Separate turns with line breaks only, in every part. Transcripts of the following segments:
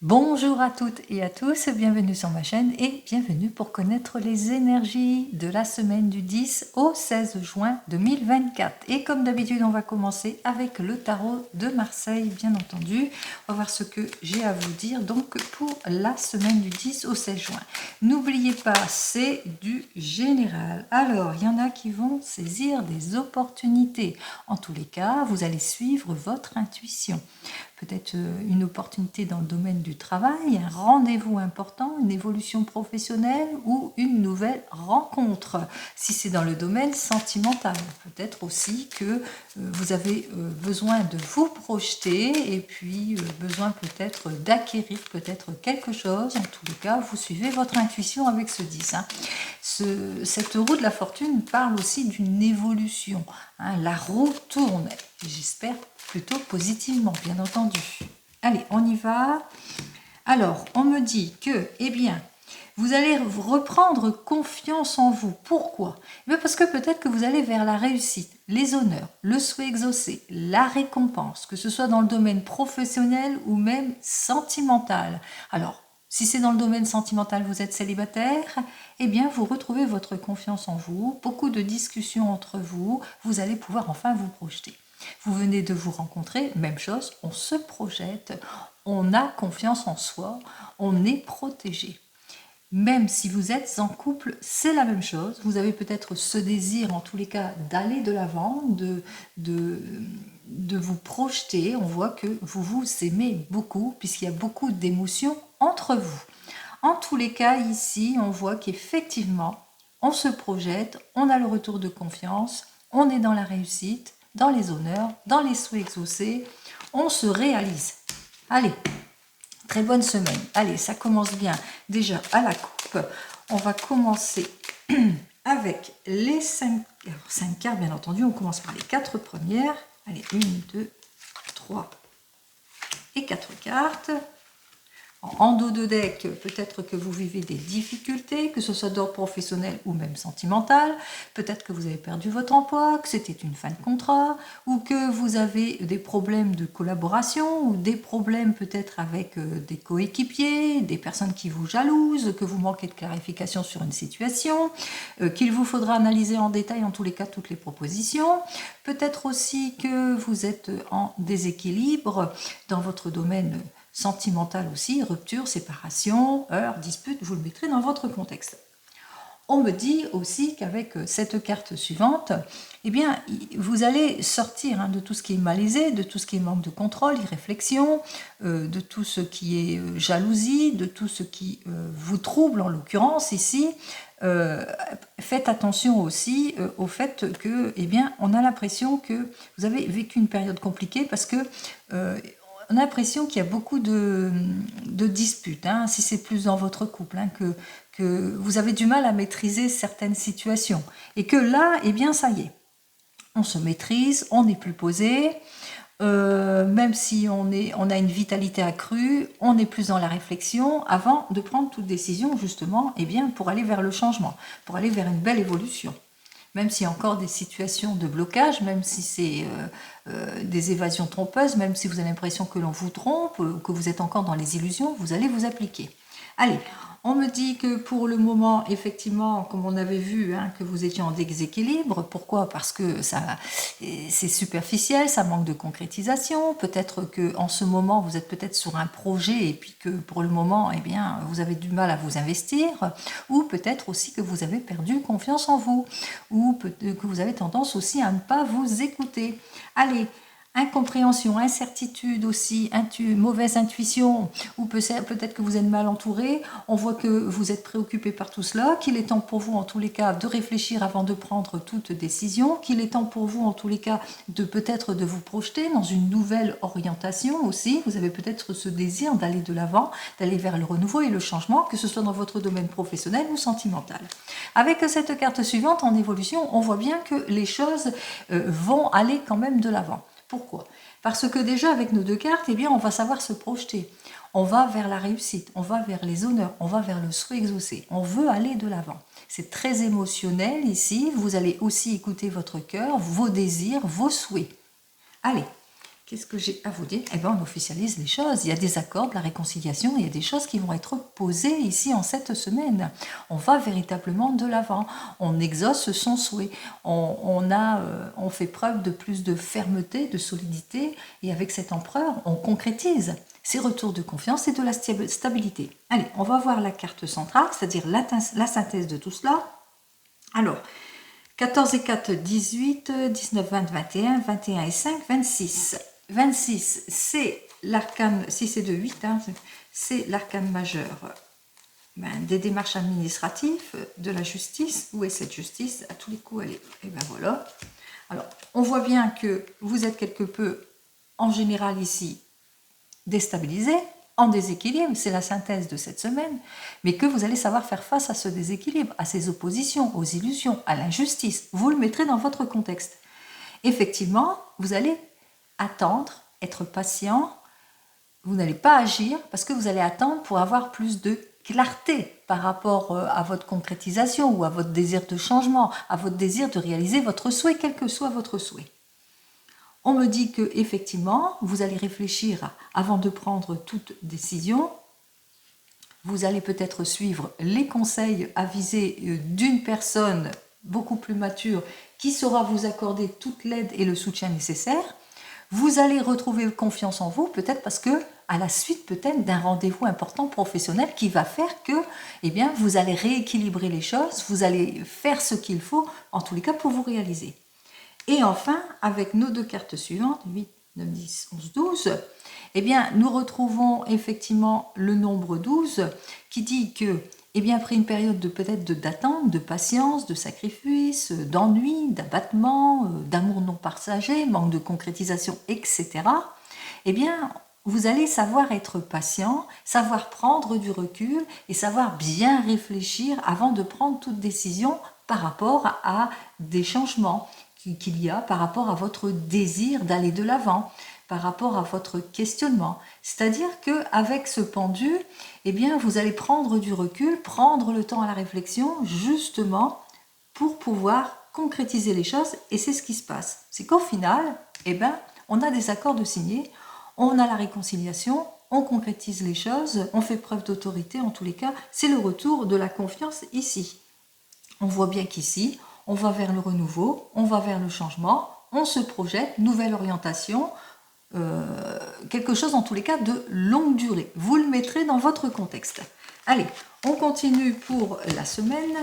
Bonjour à toutes et à tous, bienvenue sur ma chaîne et bienvenue pour connaître les énergies de la semaine du 10 au 16 juin 2024. Et comme d'habitude, on va commencer avec le tarot de Marseille, bien entendu. On va voir ce que j'ai à vous dire donc pour la semaine du 10 au 16 juin. N'oubliez pas, c'est du général. Alors, il y en a qui vont saisir des opportunités. En tous les cas, vous allez suivre votre intuition. Peut-être une opportunité dans le domaine du travail, un rendez-vous important, une évolution professionnelle ou une nouvelle rencontre. Si c'est dans le domaine sentimental, peut-être aussi que vous avez besoin de vous projeter et puis besoin peut-être d'acquérir peut-être quelque chose. En tous les cas, vous suivez votre intuition avec ce 10. Cette roue de la fortune parle aussi d'une évolution. La roue tourne, j'espère plutôt positivement, bien entendu. Allez, on y va. Alors, on me dit que, eh bien, vous allez reprendre confiance en vous. Pourquoi? Parce que peut-être que vous allez vers la réussite, les honneurs, le souhait exaucé, la récompense, que ce soit dans le domaine professionnel ou même sentimental. Alors, si c'est dans le domaine sentimental, vous êtes célibataire, eh bien, vous retrouvez votre confiance en vous, beaucoup de discussions entre vous, vous allez pouvoir enfin vous projeter. Vous venez de vous rencontrer, même chose, on se projette, on a confiance en soi, on est protégé. Même si vous êtes en couple, c'est la même chose. Vous avez peut-être ce désir, en tous les cas, d'aller de l'avant, de vous projeter. On voit que vous vous aimez beaucoup, puisqu'il y a beaucoup d'émotions entre vous. En tous les cas, ici, on voit qu'effectivement, on se projette, on a le retour de confiance, on est dans la réussite, dans les honneurs, dans les souhaits exaucés, on se réalise. Allez, très bonne semaine. Allez, ça commence bien. Déjà à la coupe, on va commencer avec les 5 cartes, bien entendu. On commence par les 4 premières. Allez, 1, 2, 3 et 4 cartes. En dos de deck, peut-être que vous vivez des difficultés, que ce soit d'ordre professionnel ou même sentimental. Peut-être que vous avez perdu votre emploi, que c'était une fin de contrat, ou que vous avez des problèmes de collaboration, ou des problèmes peut-être avec des coéquipiers, des personnes qui vous jalousent, que vous manquez de clarification sur une situation, qu'il vous faudra analyser en détail en tous les cas toutes les propositions. Peut-être aussi que vous êtes en déséquilibre dans votre domaine sentimental aussi, rupture, séparation, heurts, dispute, vous le mettrez dans votre contexte. On me dit aussi qu'avec cette carte suivante, eh bien, vous allez sortir de tout ce qui est malaisé, de tout ce qui est manque de contrôle, irréflexion, de tout ce qui est jalousie, de tout ce qui vous trouble en l'occurrence ici. Faites attention aussi au fait que, eh bien, on a l'impression que vous avez vécu une période compliquée parce que on a l'impression qu'il y a beaucoup de disputes, si c'est plus dans votre couple, que vous avez du mal à maîtriser certaines situations. Et que là, eh bien, ça y est, on se maîtrise, on n'est plus posé, même si on a une vitalité accrue, on est plus dans la réflexion avant de prendre toute décision, justement, eh bien, pour aller vers le changement, pour aller vers une belle évolution. Même s'il y a encore des situations de blocage, même si c'est des évasions trompeuses, même si vous avez l'impression que l'on vous trompe, que vous êtes encore dans les illusions, vous allez vous appliquer. Allez, on me dit que pour le moment, effectivement, comme on avait vu, que vous étiez en déséquilibre. Pourquoi? Parce que c'est superficiel, ça manque de concrétisation. Peut-être qu'en ce moment, vous êtes peut-être sur un projet et puis que pour le moment, eh bien, vous avez du mal à vous investir. Ou peut-être aussi que vous avez perdu confiance en vous. Ou que vous avez tendance aussi à ne pas vous écouter. Allez, incompréhension, incertitude aussi, mauvaise intuition, ou peut-être que vous êtes mal entouré. On voit que vous êtes préoccupé par tout cela, qu'il est temps pour vous en tous les cas de réfléchir avant de prendre toute décision, qu'il est temps pour vous en tous les cas de peut-être de vous projeter dans une nouvelle orientation aussi. Vous avez peut-être ce désir d'aller de l'avant, d'aller vers le renouveau et le changement, que ce soit dans votre domaine professionnel ou sentimental. Avec cette carte suivante en évolution, on voit bien que les choses vont aller quand même de l'avant. Pourquoi? Parce que déjà avec nos deux cartes, eh bien, on va savoir se projeter. On va vers la réussite, on va vers les honneurs, on va vers le souhait exaucé. On veut aller de l'avant. C'est très émotionnel ici. Vous allez aussi écouter votre cœur, vos désirs, vos souhaits. Allez, qu'est-ce que j'ai à vous dire? Eh bien, on officialise les choses. Il y a des accords, de la réconciliation, il y a des choses qui vont être posées ici en cette semaine. On va véritablement de l'avant. On exauce son souhait. On fait preuve de plus de fermeté, de solidité. Et avec cet empereur, on concrétise ces retours de confiance et de la stabilité. Allez, on va voir la carte centrale, c'est-à-dire la synthèse de tout cela. Alors, 14 et 4, 18, 19, 20, 21, 21 et 5, 26. 26, c'est l'arcane, 6 et 2, 8, hein, c'est l'arcane majeur des démarches administratives, de la justice. Où est cette justice? À tous les coups, elle est. Et bien voilà. Alors, on voit bien que vous êtes quelque peu, en général ici, déstabilisé, en déséquilibre, c'est la synthèse de cette semaine, mais que vous allez savoir faire face à ce déséquilibre, à ces oppositions, aux illusions, à l'injustice. Vous le mettrez dans votre contexte. Effectivement, vous allez attendre, être patient, vous n'allez pas agir parce que vous allez attendre pour avoir plus de clarté par rapport à votre concrétisation ou à votre désir de changement, à votre désir de réaliser votre souhait, quel que soit votre souhait. On me dit que effectivement, vous allez réfléchir avant de prendre toute décision. Vous allez peut-être suivre les conseils avisés d'une personne beaucoup plus mature qui saura vous accorder toute l'aide et le soutien nécessaires. Vous allez retrouver confiance en vous, peut-être parce que à la suite peut-être d'un rendez-vous important professionnel qui va faire que, eh bien, vous allez rééquilibrer les choses, vous allez faire ce qu'il faut, en tous les cas, pour vous réaliser. Et enfin, avec nos deux cartes suivantes, 8, 9, 10, 11, 12, eh bien, nous retrouvons effectivement le nombre 12 qui dit que, eh bien, après une période peut-être d'attente, de patience, de sacrifice, d'ennui, d'abattement, d'amour non partagé, manque de concrétisation, etc., eh bien, vous allez savoir être patient, savoir prendre du recul et savoir bien réfléchir avant de prendre toute décision par rapport à des changements qu'il y a par rapport à votre désir d'aller de l'avant, par rapport à votre questionnement. C'est-à-dire qu'avec ce pendu, eh bien, vous allez prendre du recul, prendre le temps à la réflexion, justement, pour pouvoir concrétiser les choses. Et c'est ce qui se passe. C'est qu'au final, eh bien, on a des accords de signer, on a la réconciliation, on concrétise les choses, on fait preuve d'autorité. En tous les cas, c'est le retour de la confiance ici. On voit bien qu'ici, on va vers le renouveau, on va vers le changement, on se projette, nouvelle orientation, quelque chose en tous les cas de longue durée. Vous le mettrez dans votre contexte. Allez, on continue pour la semaine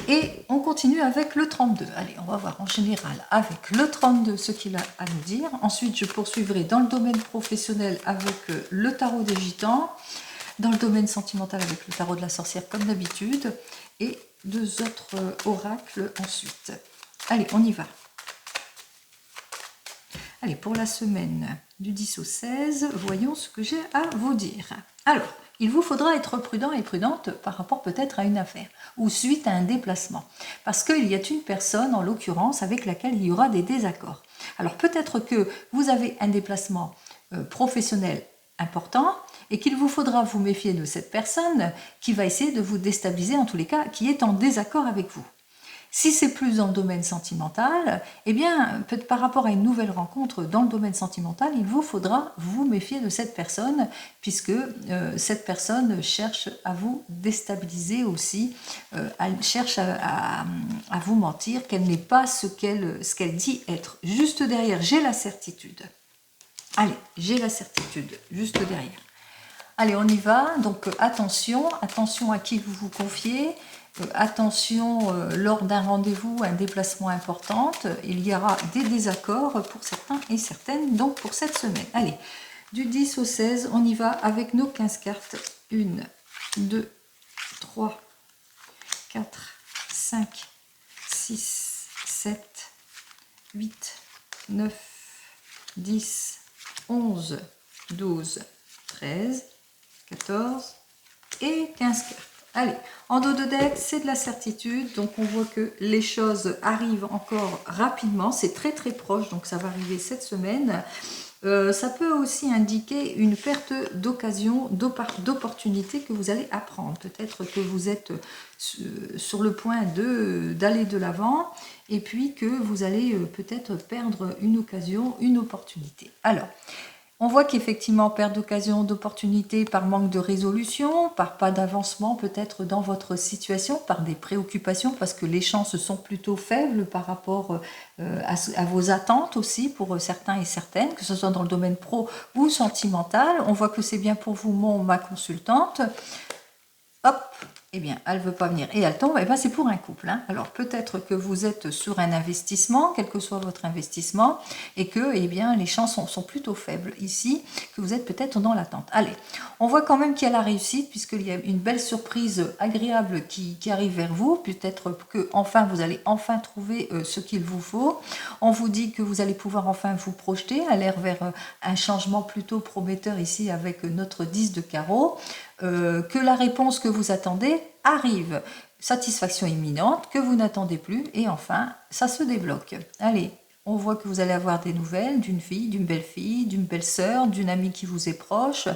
et on continue avec le 32. Allez, on va voir en général avec le 32 ce qu'il a à nous dire. Ensuite, je poursuivrai dans le domaine professionnel avec le tarot des gitans, dans le domaine sentimental avec le tarot de la sorcière comme d'habitude et deux autres oracles ensuite. Allez, on y va. Allez, pour la semaine du 10 au 16, voyons ce que j'ai à vous dire. Alors, il vous faudra être prudent et prudente par rapport peut-être à une affaire ou suite à un déplacement. Parce qu'il y a une personne, en l'occurrence, avec laquelle il y aura des désaccords. Alors, peut-être que vous avez un déplacement professionnel important et qu'il vous faudra vous méfier de cette personne qui va essayer de vous déstabiliser, en tous les cas, qui est en désaccord avec vous. Si c'est plus dans le domaine sentimental, eh bien, peut-être par rapport à une nouvelle rencontre dans le domaine sentimental, il vous faudra vous méfier de cette personne, puisque cette personne cherche à vous déstabiliser aussi, elle cherche à vous mentir, qu'elle n'est pas ce qu'elle dit être. Juste derrière, j'ai la certitude. Allez, j'ai la certitude, juste derrière. Allez, on y va. Donc, attention à qui vous vous confiez. Attention, lors d'un rendez-vous, un déplacement important, il y aura des désaccords pour certains et certaines, donc pour cette semaine. Allez, du 10 au 16, on y va avec nos 15 cartes. 1, 2, 3, 4, 5, 6, 7, 8, 9, 10, 11, 12, 13, 14 et 15 cartes. Allez, en dos de deck, c'est de la certitude, donc on voit que les choses arrivent encore rapidement, c'est très très proche, donc ça va arriver cette semaine. Ça peut aussi indiquer une perte d'occasion, d'opportunité que vous allez apprendre. Peut-être que vous êtes sur le point d'aller de l'avant et puis que vous allez peut-être perdre une occasion, une opportunité. Alors, on voit qu'effectivement, perte d'occasion, d'opportunité par manque de résolution, par pas d'avancement peut-être dans votre situation, par des préoccupations, parce que les chances sont plutôt faibles par rapport à vos attentes aussi pour certains et certaines, que ce soit dans le domaine pro ou sentimental. On voit que c'est bien pour vous, ma consultante. Hop, eh bien, elle ne veut pas venir et elle tombe, et bien c'est pour un couple. Hein. Alors peut-être que vous êtes sur un investissement, quel que soit votre investissement, et que eh bien, les chances sont plutôt faibles ici, que vous êtes peut-être dans l'attente. Allez, on voit quand même qu'il y a la réussite, puisqu'il y a une belle surprise agréable qui arrive vers vous. Peut-être que enfin vous allez enfin trouver ce qu'il vous faut. On vous dit que vous allez pouvoir enfin vous projeter, aller vers un changement plutôt prometteur ici avec notre 10 de carreau. Que la réponse que vous attendez arrive, satisfaction imminente, que vous n'attendez plus, et enfin, ça se débloque. Allez, on voit que vous allez avoir des nouvelles d'une fille, d'une belle sœur, d'une amie qui vous est proche,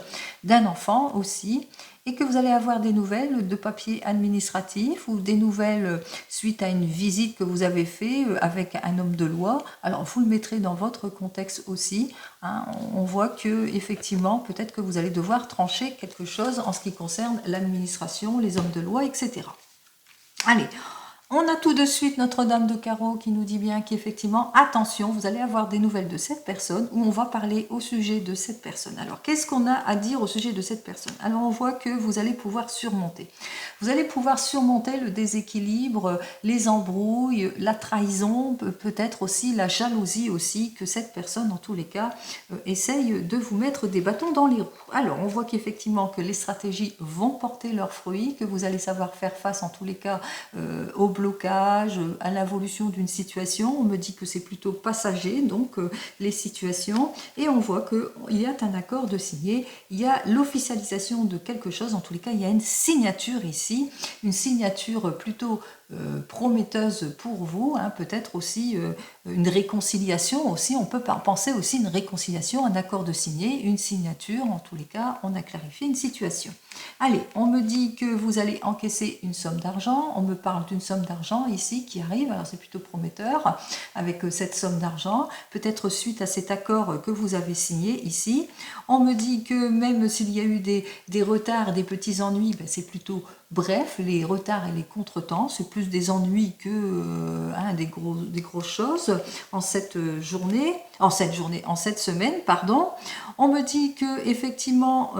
d'un enfant aussi, et que vous allez avoir des nouvelles de papier administratif ou des nouvelles suite à une visite que vous avez fait avec un homme de loi. Alors vous le mettrez dans votre contexte aussi. Hein. On voit que effectivement peut-être que vous allez devoir trancher quelque chose en ce qui concerne l'administration, les hommes de loi, etc. Allez, on a tout de suite Notre-Dame de Carreau qui nous dit bien qu'effectivement, attention, vous allez avoir des nouvelles de cette personne où on va parler au sujet de cette personne. Alors, qu'est-ce qu'on a à dire au sujet de cette personne? Alors, on voit que vous allez pouvoir surmonter. Vous allez pouvoir surmonter le déséquilibre, les embrouilles, la trahison, peut-être aussi la jalousie aussi, que cette personne, en tous les cas, essaye de vous mettre des bâtons dans les roues. Alors, on voit qu'effectivement, que les stratégies vont porter leurs fruits, que vous allez savoir faire face, en tous les cas, au blocage, à l'évolution d'une situation. On me dit que c'est plutôt passager, donc les situations, et on voit qu'il y a un accord de signer, il y a l'officialisation de quelque chose, en tous les cas il y a une signature ici, une signature plutôt prometteuse pour vous, hein, peut-être aussi une réconciliation aussi, on peut penser aussi une réconciliation, un accord de signer, une signature, en tous les cas on a clarifié une situation. Allez, on me dit que vous allez encaisser une somme d'argent, on me parle d'une somme d'argent ici qui arrive, alors c'est plutôt prometteur avec cette somme d'argent, peut-être suite à cet accord que vous avez signé ici. On me dit que même s'il y a eu des retards, des petits ennuis, ben c'est plutôt bref, les retards et les contretemps, c'est plus des ennuis que des grosses choses en cette semaine, pardon. On me dit que effectivement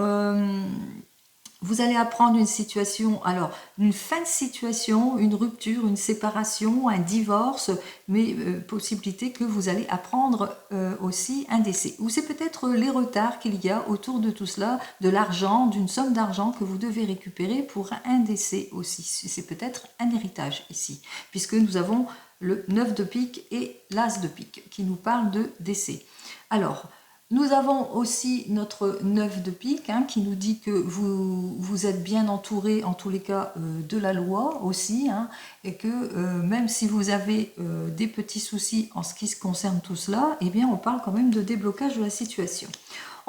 vous allez apprendre une situation, alors une fin de situation, une rupture, une séparation, un divorce, mais possibilité que vous allez apprendre aussi un décès. Ou c'est peut-être les retards qu'il y a autour de tout cela, de l'argent, d'une somme d'argent que vous devez récupérer pour un décès aussi. C'est peut-être un héritage ici, puisque nous avons le 9 de pique et l'as de pique qui nous parle de décès. Alors, nous avons aussi notre 9 de pique hein, qui nous dit que vous êtes bien entouré en tous les cas de la loi aussi hein, et que même si vous avez des petits soucis en ce qui se concerne tout cela, eh bien on parle quand même de déblocage de la situation.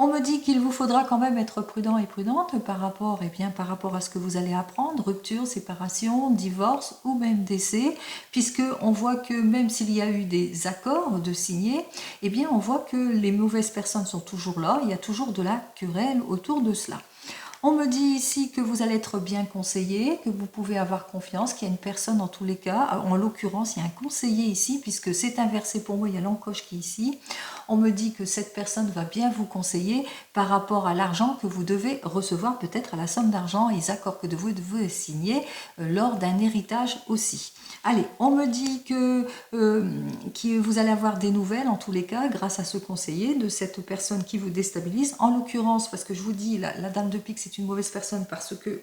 On me dit qu'il vous faudra quand même être prudent et prudente par rapport à ce que vous allez apprendre, rupture, séparation, divorce ou même décès, puisque on voit que même s'il y a eu des accords de signer, eh bien on voit que les mauvaises personnes sont toujours là, il y a toujours de la querelle autour de cela. On me dit ici que vous allez être bien conseillé, que vous pouvez avoir confiance, qu'il y a une personne en tous les cas, en l'occurrence il y a un conseiller ici, puisque c'est inversé pour moi, il y a l'encoche qui est ici. On me dit que cette personne va bien vous conseiller par rapport à l'argent que vous devez recevoir, peut-être à la somme d'argent et les accords que vous devez signer lors d'un héritage aussi. Allez, on me dit que vous allez avoir des nouvelles en tous les cas grâce à ce conseiller de cette personne qui vous déstabilise. En l'occurrence, parce que je vous dis, la dame de pique c'est une mauvaise personne parce que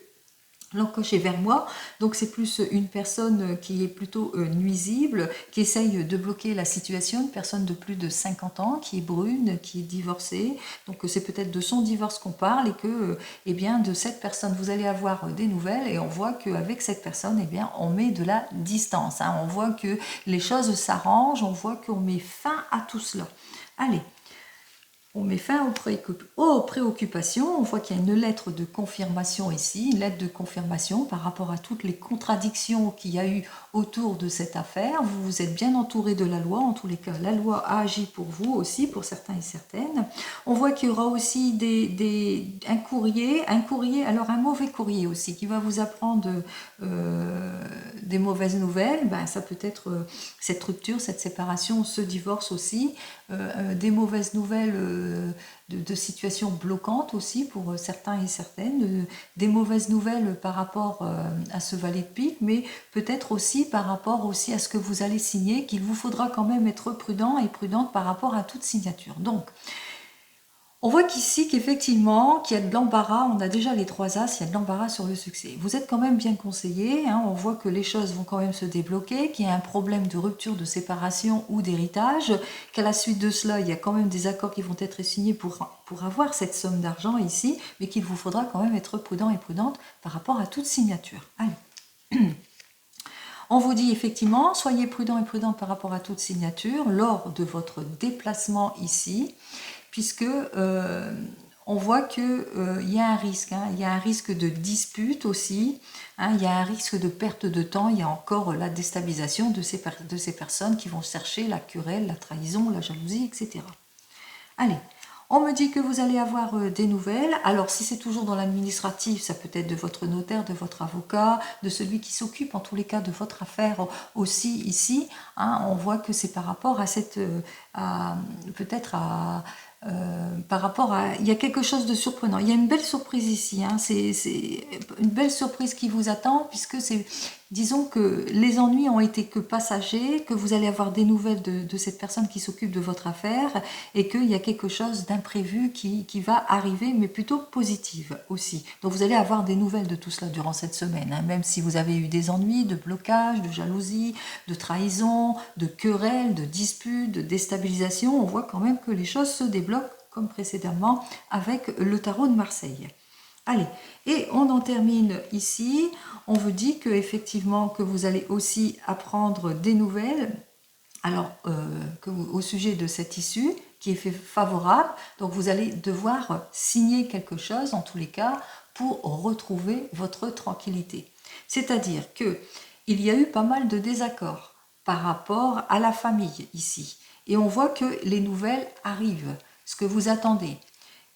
l'encoche est vers moi, donc c'est plus une personne qui est plutôt nuisible, qui essaye de bloquer la situation, une personne de plus de 50 ans, qui est brune, qui est divorcée, donc c'est peut-être de son divorce qu'on parle et que, eh bien, de cette personne, vous allez avoir des nouvelles et on voit qu'avec cette personne, eh bien, on met de la distance, hein. On voit que les choses s'arrangent, on voit qu'on met fin à tout cela. Allez. On met fin aux préoccupations. On voit qu'il y a une lettre de confirmation ici, une lettre de confirmation par rapport à toutes les contradictions qu'il y a eu autour de cette affaire. Vous vous êtes bien entouré de la loi. En tous les cas, la loi a agi pour vous aussi, pour certains et certaines. On voit qu'il y aura aussi un courrier, alors un mauvais courrier aussi, qui va vous apprendre des mauvaises nouvelles. Ben, ça peut être cette rupture, cette séparation, ce divorce aussi. Des mauvaises nouvelles de situations bloquantes aussi pour certains et certaines, des mauvaises nouvelles par rapport à ce valet de pique, mais peut-être aussi par rapport aussi à ce que vous allez signer, qu'il vous faudra quand même être prudent et prudente par rapport à toute signature. Donc, on voit qu'ici, qu'effectivement, qu'il y a de l'embarras, on a déjà les 3 As, il y a de l'embarras sur le succès. Vous êtes quand même bien conseillé, hein, on voit que les choses vont quand même se débloquer, qu'il y a un problème de rupture, de séparation ou d'héritage, qu'à la suite de cela, il y a quand même des accords qui vont être signés pour avoir cette somme d'argent ici, mais qu'il vous faudra quand même être prudent et prudente par rapport à toute signature. Allez. On vous dit effectivement, soyez prudent et prudente par rapport à toute signature lors de votre déplacement ici, puisque on voit qu'il y a un risque, hein, il y a un risque de dispute aussi, hein, il y a un risque de perte de temps, il y a encore la déstabilisation de ces personnes qui vont chercher la querelle, la trahison, la jalousie, etc. Allez, on me dit que vous allez avoir des nouvelles. Alors, si c'est toujours dans l'administratif, ça peut être de votre notaire, de votre avocat, de celui qui s'occupe en tous les cas de votre affaire aussi ici. Hein, on voit que c'est par rapport à cette... par rapport à... Il y a quelque chose de surprenant. Il y a une belle surprise ici. Hein, c'est une belle surprise qui vous attend puisque c'est... Disons que les ennuis ont été que passagers, que vous allez avoir des nouvelles de cette personne qui s'occupe de votre affaire et qu'il y a quelque chose d'imprévu qui va arriver, mais plutôt positive aussi. Donc vous allez avoir des nouvelles de tout cela durant cette semaine, hein, même si vous avez eu des ennuis, de blocages, de jalousie, de trahison, de querelles, de disputes, de déstabilisation. On voit quand même que les choses se débloquent comme précédemment avec le tarot de Marseille. Allez, et on en termine ici. On vous dit que effectivement que vous allez aussi apprendre des nouvelles. Alors, au sujet de cette issue qui est favorable, donc vous allez devoir signer quelque chose en tous les cas pour retrouver votre tranquillité. C'est-à-dire que il y a eu pas mal de désaccords par rapport à la famille ici, et on voit que les nouvelles arrivent, ce que vous attendez,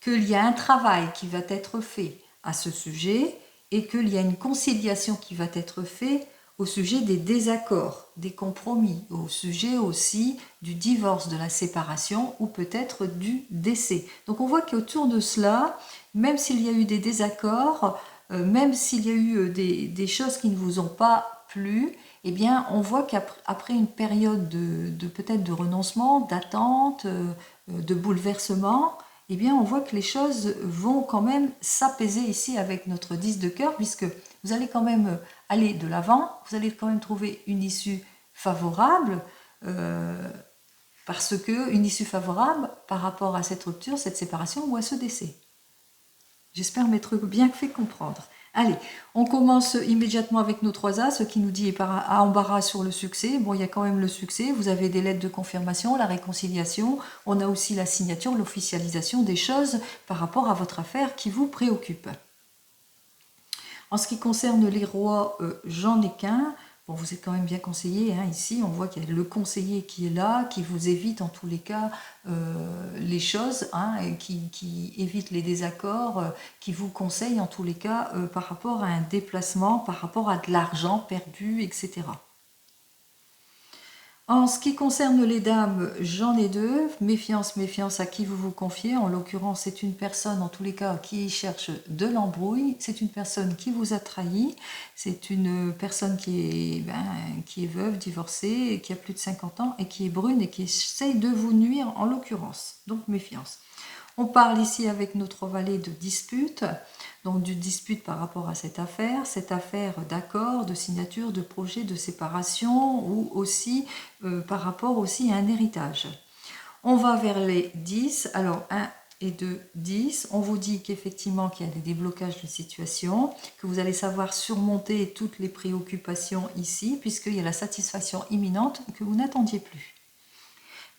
qu'il y a un travail qui va être fait à ce sujet et qu'il y a une conciliation qui va être faite au sujet des désaccords, des compromis, au sujet aussi du divorce, de la séparation ou peut-être du décès. Donc on voit qu'autour de cela, même s'il y a eu des désaccords, même s'il y a eu des choses qui ne vous ont pas plu, eh bien on voit qu'après une période de peut-être de renoncement, d'attente, de bouleversement, eh bien on voit que les choses vont quand même s'apaiser ici avec notre 10 de cœur, puisque vous allez quand même aller de l'avant, vous allez quand même trouver une issue favorable, parce que une issue favorable par rapport à cette rupture, cette séparation ou à ce décès. J'espère m'être bien fait comprendre. Allez, on commence immédiatement avec nos 3 As, ce qui nous dit à embarras sur le succès. Bon, il y a quand même le succès, vous avez des lettres de confirmation, la réconciliation, on a aussi la signature, l'officialisation des choses par rapport à votre affaire qui vous préoccupe. En ce qui concerne les rois, j'en ai qu'un. Bon, vous êtes quand même bien conseillé, hein, ici, on voit qu'il y a le conseiller qui est là, qui vous évite en tous les cas les choses, hein, et qui évite les désaccords, qui vous conseille en tous les cas par rapport à un déplacement, par rapport à de l'argent perdu, etc. En ce qui concerne les dames, j'en ai 2. Méfiance, méfiance à qui vous vous confiez. En l'occurrence, c'est une personne, en tous les cas, qui cherche de l'embrouille. C'est une personne qui vous a trahi. C'est une personne qui est veuve, divorcée, qui a plus de 50 ans et qui est brune et qui essaye de vous nuire, en l'occurrence. Donc, méfiance. On parle ici avec notre valet de dispute, donc du dispute par rapport à cette affaire d'accord, de signature, de projet, de séparation ou aussi par rapport aussi à un héritage. On va vers les 10, alors 1 et 2, 10. On vous dit qu'effectivement qu'il y a des déblocages de situation, que vous allez savoir surmonter toutes les préoccupations ici, puisqu'il y a la satisfaction imminente que vous n'attendiez plus.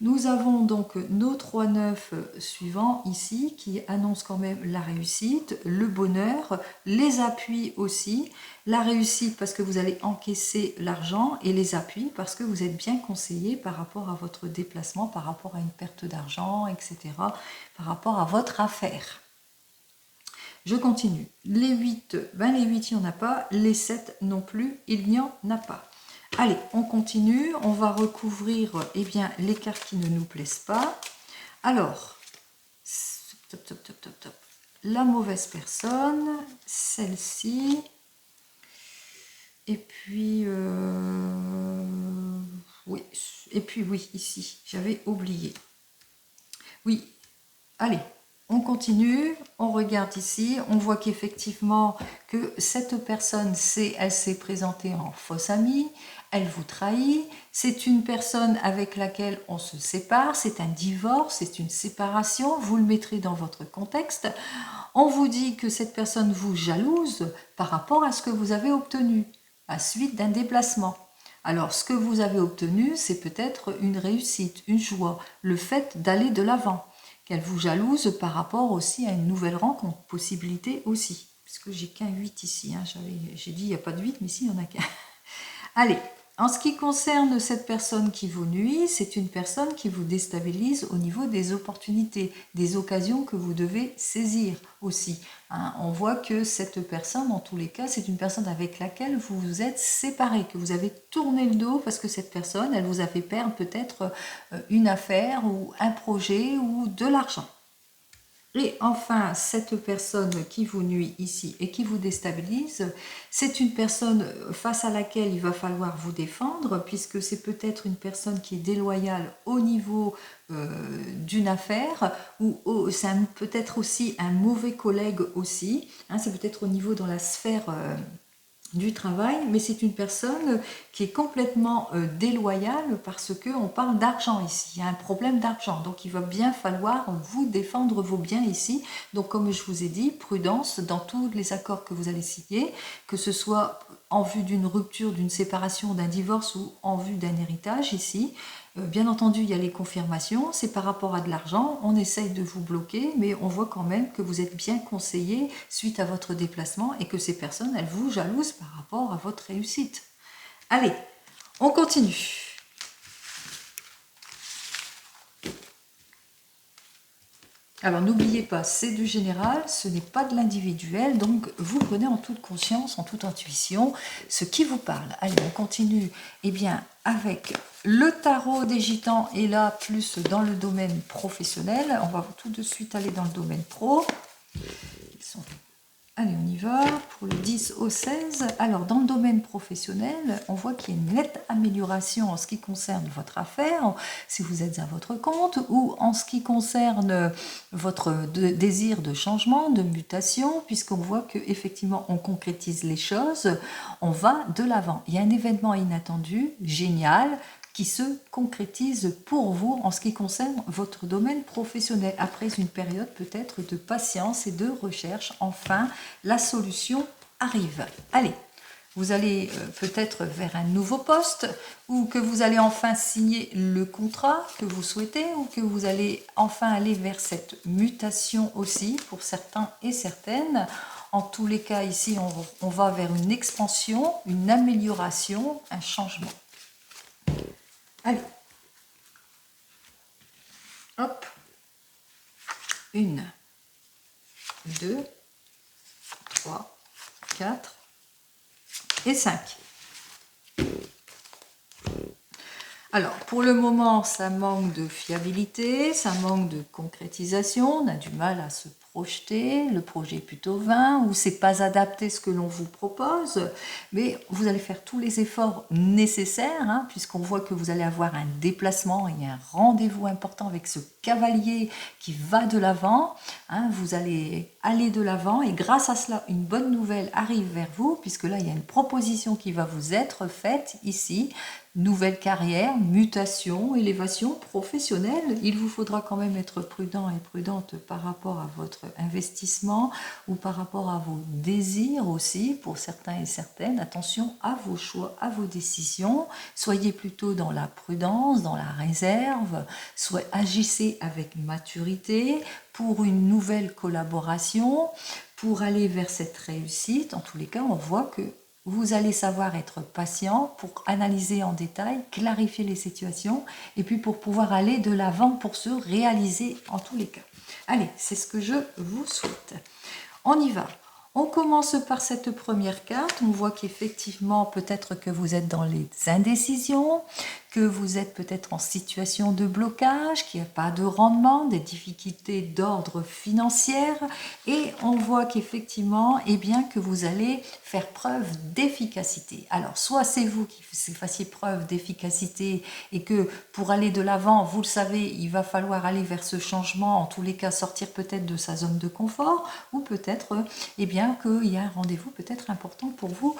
Nous avons donc nos 3 9 suivants ici qui annoncent quand même la réussite, le bonheur, les appuis aussi. La réussite parce que vous allez encaisser l'argent et les appuis parce que vous êtes bien conseillé par rapport à votre déplacement, par rapport à une perte d'argent, etc. Par rapport à votre affaire. Je continue. Les 8, ben les 8 il n'y en a pas. Les 7 non plus, il n'y en a pas. Allez, on continue. On va recouvrir eh bien, les cartes qui ne nous plaisent pas. Alors, top, top, top, top, top. La mauvaise personne, celle-ci. Et puis, oui, et puis oui, ici, j'avais oublié. Oui, allez, on continue, on regarde ici, on voit qu'effectivement que cette personne, elle s'est présentée en fausse amie, elle vous trahit, c'est une personne avec laquelle on se sépare, c'est un divorce, c'est une séparation, vous le mettrez dans votre contexte. On vous dit que cette personne vous jalouse par rapport à ce que vous avez obtenu, à suite d'un déplacement. Alors, ce que vous avez obtenu, c'est peut-être une réussite, une joie, le fait d'aller de l'avant. Qu'elle vous jalouse par rapport aussi à une nouvelle rencontre, possibilité aussi. Puisque j'ai qu'un 8 ici, hein. J'ai dit il n'y a pas de 8, mais si, il n'y en a qu'un. Allez, en ce qui concerne cette personne qui vous nuit, c'est une personne qui vous déstabilise au niveau des opportunités, des occasions que vous devez saisir aussi. Hein, on voit que cette personne, en tous les cas, c'est une personne avec laquelle vous vous êtes séparé, que vous avez tourné le dos parce que cette personne, elle vous a fait perdre peut-être une affaire ou un projet ou de l'argent. Et enfin, cette personne qui vous nuit ici et qui vous déstabilise, c'est une personne face à laquelle il va falloir vous défendre, puisque c'est peut-être une personne qui est déloyale au niveau d'une affaire, ou c'est peut-être aussi un mauvais collègue aussi, hein, c'est peut-être au niveau dans la sphère du travail, mais c'est une personne qui est complètement déloyale parce qu'on parle d'argent ici, il y a un problème d'argent, donc il va bien falloir vous défendre vos biens ici. Donc comme je vous ai dit, prudence dans tous les accords que vous allez signer, que ce soit en vue d'une rupture, d'une séparation, d'un divorce ou en vue d'un héritage ici. Bien entendu, il y a les confirmations, c'est par rapport à de l'argent, on essaye de vous bloquer, mais on voit quand même que vous êtes bien conseillé suite à votre déplacement et que ces personnes, elles vous jalousent par rapport à votre réussite. Allez, on continue. Alors n'oubliez pas, c'est du général, ce n'est pas de l'individuel, donc vous prenez en toute conscience, en toute intuition, ce qui vous parle. Allez, on continue bien, avec le tarot des gitans, et là, plus dans le domaine professionnel. On va tout de suite aller dans le domaine pro. Allez, on y va pour le 10 au 16. Alors, dans le domaine professionnel, on voit qu'il y a une nette amélioration en ce qui concerne votre affaire, si vous êtes à votre compte, ou en ce qui concerne votre désir de changement, de mutation, puisqu'on voit qu'effectivement, on concrétise les choses, on va de l'avant. Il y a un événement inattendu, génial, qui se concrétise pour vous en ce qui concerne votre domaine professionnel. Après une période peut-être de patience et de recherche, enfin, la solution arrive. Allez, vous allez peut-être vers un nouveau poste, ou que vous allez enfin signer le contrat que vous souhaitez, ou que vous allez enfin aller vers cette mutation aussi, pour certains et certaines. En tous les cas, ici, on va vers une expansion, une amélioration, un changement. Allez, hop, 1, 2, 3, 4 et 5. Alors, pour le moment, ça manque de fiabilité, ça manque de concrétisation, on a du mal à se projeter, le projet est plutôt vain, ou c'est pas adapté ce que l'on vous propose, mais vous allez faire tous les efforts nécessaires, hein, puisqu'on voit que vous allez avoir un déplacement et un rendez-vous important avec ce cavalier qui va de l'avant, hein, vous allez aller de l'avant, et grâce à cela, une bonne nouvelle arrive vers vous, puisque là, il y a une proposition qui va vous être faite ici, nouvelle carrière, mutation, élévation professionnelle. Il vous faudra quand même être prudent et prudente par rapport à votre investissement ou par rapport à vos désirs aussi, pour certains et certaines. Attention à vos choix, à vos décisions. Soyez plutôt dans la prudence, dans la réserve. Soit agissez avec maturité pour une nouvelle collaboration, pour aller vers cette réussite. En tous les cas, on voit que vous allez savoir être patient pour analyser en détail, clarifier les situations et puis pour pouvoir aller de l'avant pour se réaliser en tous les cas. Allez, c'est ce que je vous souhaite. On y va. On commence par cette première carte. On voit qu'effectivement, peut-être que vous êtes dans les indécisions, que vous êtes peut-être en situation de blocage, qu'il n'y a pas de rendement, des difficultés d'ordre financier. Et on voit qu'effectivement, eh bien, que vous allez faire preuve d'efficacité. Alors, soit c'est vous qui fassiez preuve d'efficacité et que pour aller de l'avant, vous le savez, il va falloir aller vers ce changement, en tous les cas sortir peut-être de sa zone de confort, ou peut-être eh bien, qu'il y a un rendez-vous peut-être important pour vous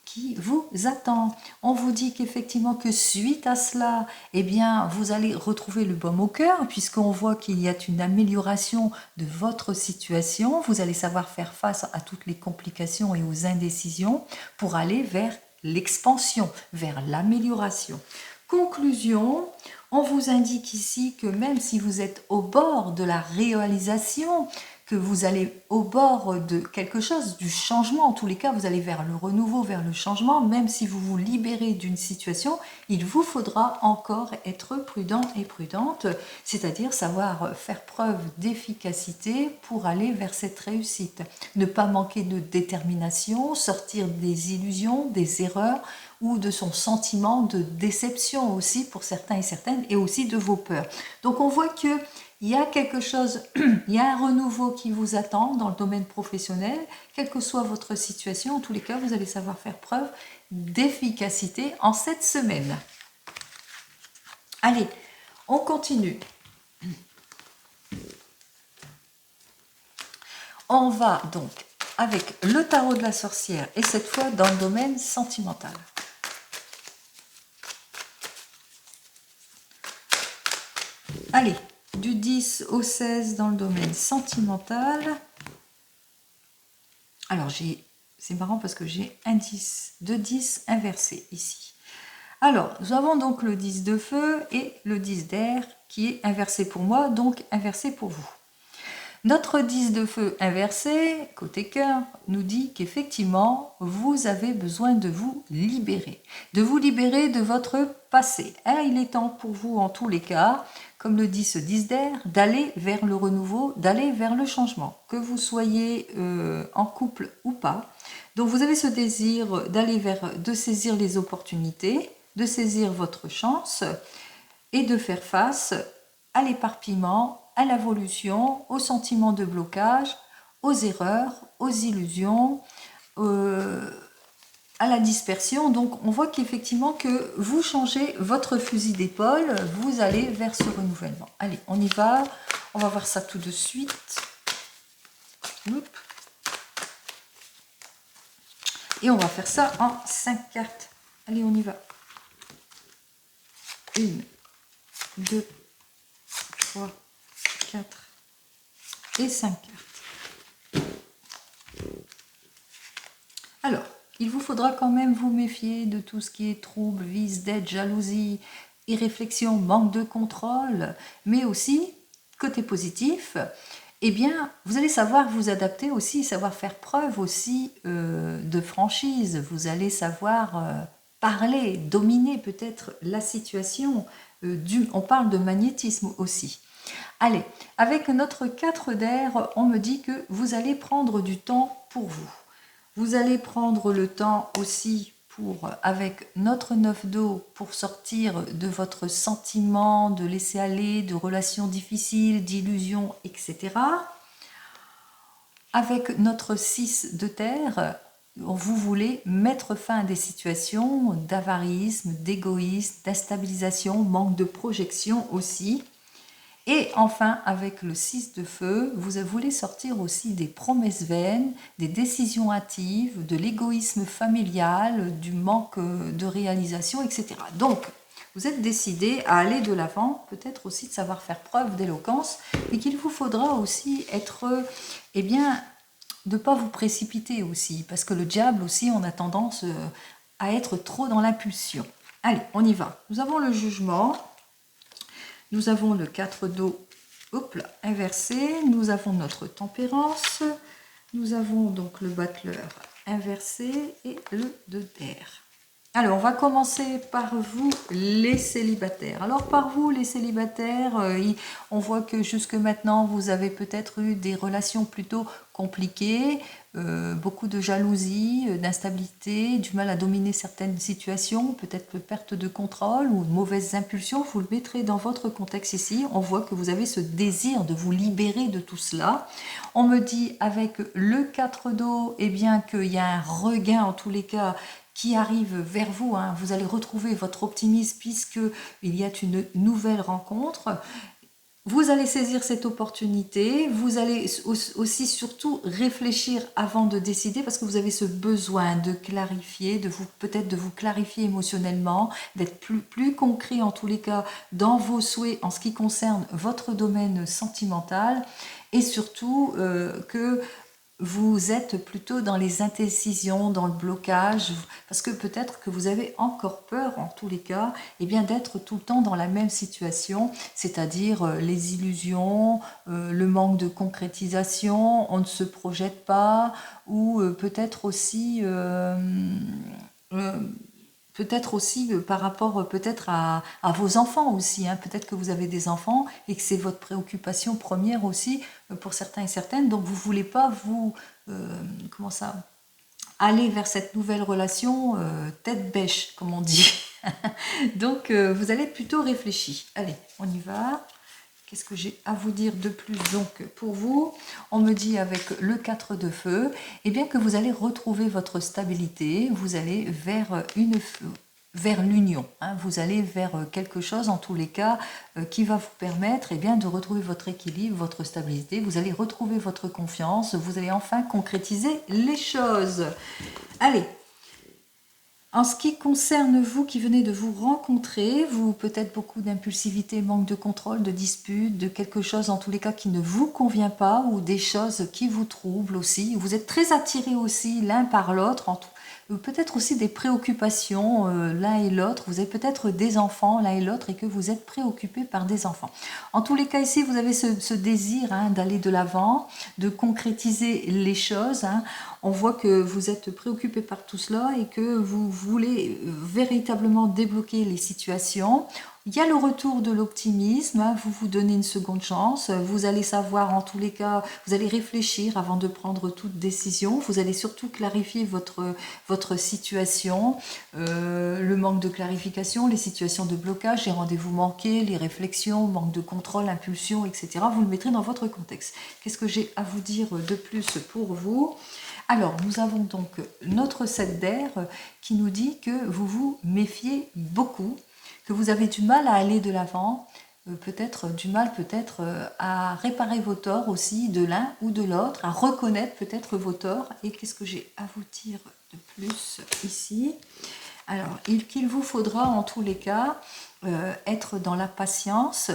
qui vous attend. On vous dit qu'effectivement que suite à cela, eh bien, vous allez retrouver le baume au cœur puisqu'on voit qu'il y a une amélioration de votre situation. Vous allez savoir faire face à toutes les complications et aux indécisions pour aller vers l'expansion, vers l'amélioration. Conclusion, on vous indique ici que même si vous êtes au bord de la réalisation, que vous allez au bord de quelque chose, du changement, en tous les cas, vous allez vers le renouveau, vers le changement, même si vous vous libérez d'une situation, il vous faudra encore être prudent et prudente, c'est-à-dire savoir faire preuve d'efficacité pour aller vers cette réussite. Ne pas manquer de détermination, sortir des illusions, des erreurs, ou de son sentiment de déception aussi pour certains et certaines, et aussi de vos peurs. Donc on voit que il y a quelque chose, il y a un renouveau qui vous attend dans le domaine professionnel, quelle que soit votre situation. En tous les cas, vous allez savoir faire preuve d'efficacité en cette semaine. Allez, on continue. On va donc avec le tarot de la sorcière et cette fois dans le domaine sentimental. Allez, du 10 au 16 dans le domaine sentimental. Alors, c'est marrant parce que j'ai un 10, 2 10 inversés ici. Alors, nous avons donc le 10 de feu et le 10 d'air qui est inversé pour moi, donc inversé pour vous. Notre 10 de feu inversé, côté cœur, nous dit qu'effectivement, vous avez besoin de vous libérer de votre passé. Et il est temps pour vous, en tous les cas, comme le dit ce 10 d'air, d'aller vers le renouveau, d'aller vers le changement, que vous soyez en couple ou pas. Donc vous avez ce désir d'aller de saisir les opportunités, de saisir votre chance et de faire face à l'éparpillement, à l'évolution, aux sentiments de blocage, aux erreurs, aux illusions, à la dispersion. Donc on voit qu'effectivement que vous changez votre fusil d'épaule, vous allez vers ce renouvellement. Allez, on y va, on va voir ça tout de suite. Et on va faire ça en 5 cartes. Allez, on y va. 1, 2, 3, 4 et 5 cartes. Alors, il vous faudra quand même vous méfier de tout ce qui est trouble, vice, dette, jalousie, irréflexion, manque de contrôle, mais aussi, côté positif, eh bien, vous allez savoir vous adapter aussi, savoir faire preuve aussi de franchise. Vous allez savoir parler, dominer peut-être la situation. On parle de magnétisme aussi. Allez, avec notre 4 d'air, on me dit que vous allez prendre du temps pour vous. Vous allez prendre le temps aussi avec notre 9 d'eau, pour sortir de votre sentiment de laisser aller, de relations difficiles, d'illusions, etc. Avec notre 6 de terre, vous voulez mettre fin à des situations d'avarisme, d'égoïsme, d'instabilisation, manque de projection aussi. Et enfin, avec le 6 de feu, vous voulez sortir aussi des promesses vaines, des décisions hâtives, de l'égoïsme familial, du manque de réalisation, etc. Donc, vous êtes décidé à aller de l'avant, peut-être aussi de savoir faire preuve d'éloquence, et qu'il vous faudra aussi être, eh bien, de ne pas vous précipiter aussi, parce que le diable aussi, on a tendance à être trop dans l'impulsion. Allez, on y va. Nous avons le jugement, nous avons le 4 d'eau, hop là, inversé, nous avons notre tempérance, nous avons donc le battleur inversé et le 2 d'air. Alors, on va commencer par vous, les célibataires. Alors, par vous, les célibataires, on voit que jusque maintenant, vous avez peut-être eu des relations plutôt compliquées, beaucoup de jalousie, d'instabilité, du mal à dominer certaines situations, peut-être perte de contrôle ou mauvaises impulsions. Vous le mettrez dans votre contexte ici. On voit que vous avez ce désir de vous libérer de tout cela. On me dit avec le 4 d'eau, eh bien, qu'il y a un regain, en tous les cas, qui arrive vers vous, hein. Vous allez retrouver votre optimisme puisqu'il y a une nouvelle rencontre. Vous allez saisir cette opportunité, vous allez aussi surtout réfléchir avant de décider parce que vous avez ce besoin de clarifier, peut-être de vous clarifier émotionnellement, d'être plus concret en tous les cas dans vos souhaits en ce qui concerne votre domaine sentimental et surtout que vous êtes plutôt dans les indécisions, dans le blocage, parce que peut-être que vous avez encore peur, en tous les cas, eh bien d'être tout le temps dans la même situation, c'est-à-dire les illusions, le manque de concrétisation, on ne se projette pas, ou peut-être aussi par rapport peut-être à vos enfants aussi, hein. Peut-être que vous avez des enfants et que c'est votre préoccupation première aussi pour certains et certaines, donc vous ne voulez pas aller vers cette nouvelle relation tête bêche, comme on dit. Donc vous allez plutôt réfléchir. Allez, on y va. Qu'est-ce que j'ai à vous dire de plus donc pour vous? On me dit avec le 4 de feu, eh bien que vous allez retrouver votre stabilité, vous allez vers l'union, hein. Vous allez vers quelque chose en tous les cas qui va vous permettre de retrouver votre équilibre, votre stabilité, vous allez retrouver votre confiance, vous allez enfin concrétiser les choses. Allez, en ce qui concerne vous qui venez de vous rencontrer, vous peut-être beaucoup d'impulsivité, manque de contrôle, de dispute, de quelque chose en tous les cas qui ne vous convient pas ou des choses qui vous troublent aussi. Vous êtes très attirés aussi l'un par l'autre, peut-être aussi des préoccupations l'un et l'autre. Vous avez peut-être des enfants l'un et l'autre et que vous êtes préoccupés par des enfants. En tous les cas ici, vous avez ce désir d'aller de l'avant, de concrétiser les choses, hein. On voit que vous êtes préoccupé par tout cela et que vous voulez véritablement débloquer les situations. Il y a le retour de l'optimisme, hein. Vous vous donnez une seconde chance, vous allez savoir en tous les cas, vous allez réfléchir avant de prendre toute décision, vous allez surtout clarifier votre situation, le manque de clarification, les situations de blocage, les rendez-vous manqués, les réflexions, manque de contrôle, impulsion, etc. Vous le mettrez dans votre contexte. Qu'est-ce que j'ai à vous dire de plus pour vous ? Alors, nous avons donc notre 7 d'air qui nous dit que vous vous méfiez beaucoup, que vous avez du mal à aller de l'avant, peut-être du mal à réparer vos torts aussi de l'un ou de l'autre, à reconnaître peut-être vos torts. Et qu'est-ce que j'ai à vous dire de plus ici ? Alors, qu'il vous faudra en tous les cas être dans la patience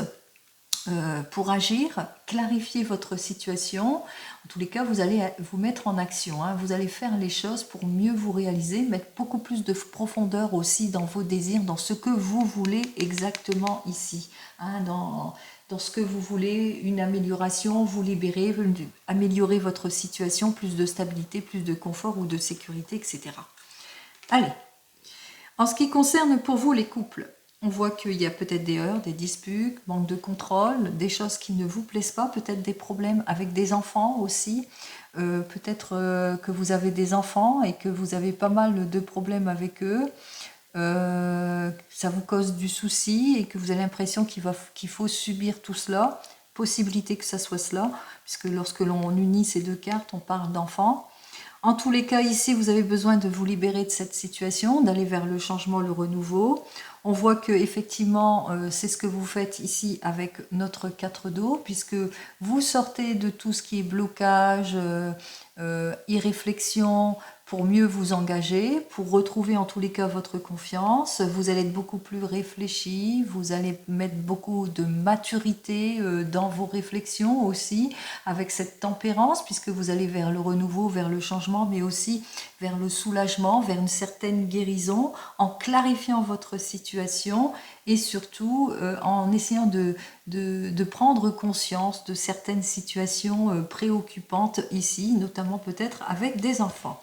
pour agir, clarifier votre situation. En tous les cas, vous allez vous mettre en action, hein. Vous allez faire les choses pour mieux vous réaliser, mettre beaucoup plus de profondeur aussi dans vos désirs, dans ce que vous voulez exactement ici, hein, dans ce que vous voulez, une amélioration, vous libérer, améliorer votre situation, plus de stabilité, plus de confort ou de sécurité, etc. Allez, en ce qui concerne pour vous les couples, on voit qu'il y a peut-être des heurts, des disputes, manque de contrôle, des choses qui ne vous plaisent pas, peut-être des problèmes avec des enfants aussi. Peut-être que vous avez des enfants et que vous avez pas mal de problèmes avec eux. Ça vous cause du souci et que vous avez l'impression qu'il faut subir tout cela. Possibilité que ça soit cela, puisque lorsque l'on unit ces deux cartes, on parle d'enfants. En tous les cas, ici, vous avez besoin de vous libérer de cette situation, d'aller vers le changement, le renouveau. On voit que effectivement, c'est ce que vous faites ici avec notre 4 d'eau, puisque vous sortez de tout ce qui est blocage, irréflexion, pour mieux vous engager, pour retrouver en tous les cas votre confiance. Vous allez être beaucoup plus réfléchi, vous allez mettre beaucoup de maturité dans vos réflexions aussi, avec cette tempérance, puisque vous allez vers le renouveau, vers le changement, mais aussi vers le soulagement, vers une certaine guérison, en clarifiant votre situation et surtout en essayant de prendre conscience de certaines situations préoccupantes ici, notamment peut-être avec des enfants.